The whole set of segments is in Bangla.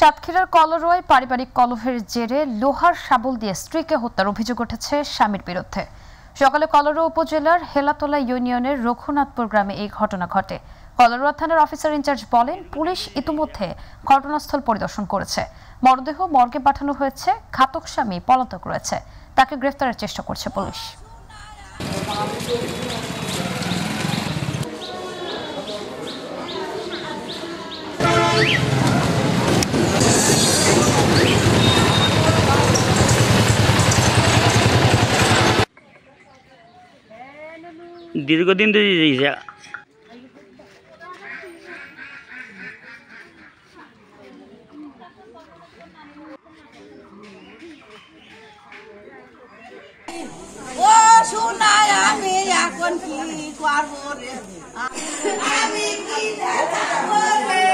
সাতক্ষীরার কলরোয় পারিবারিক কলহের জেরে লোহার শাবল দিয়ে স্ত্রীকে হত্যার অভিযোগ উঠেছে স্বামীর বিরুদ্ধে। সকালে কলরো উপজেলার হেলাতলা ইউনিয়নের রঘুনাথপুর গ্রামে এই ঘটনা ঘটে। কলরোয়া থানার অফিসার ইনচার্জ বলেন, পুলিশ ইতিমধ্যে ঘটনাস্থল পরিদর্শন করেছে। মরদেহ মর্গে পাঠানো হয়েছে। ঘাতক স্বামী পলাতক রয়েছে, তাকে গ্রেফতারের চেষ্টা করছে পুলিশ। দীর্ঘদিন ধরে ও শোনায় আমি এখন কি করবো রে, আমি কি করবো রে।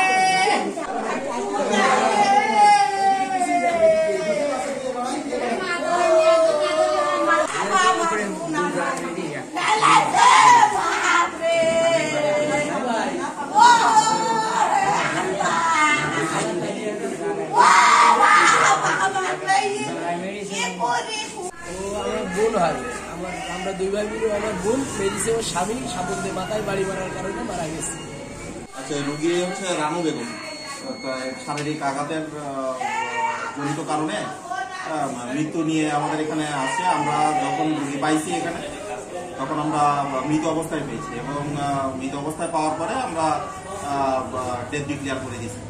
আমরা দুই ভাই মিলে আমার বোন মেডিসে ওর স্বামী সাবল দিয়ে মাথায় বাড়ি মারার কারণে মারা গেছে। আচ্ছা, রোগী হচ্ছে রানু বেগম, শারীরিক আঘাতের জনিত কারণে মৃত্যু নিয়ে আমাদের এখানে আসছে। আমরা যখন রোগী পাইছি এখানে, তখন আমরা মৃত অবস্থায় পেয়েছি এবং মৃত অবস্থায় পাওয়ার পরে আমরা ডেথ ডিক্লেয়ার করে দিয়েছি।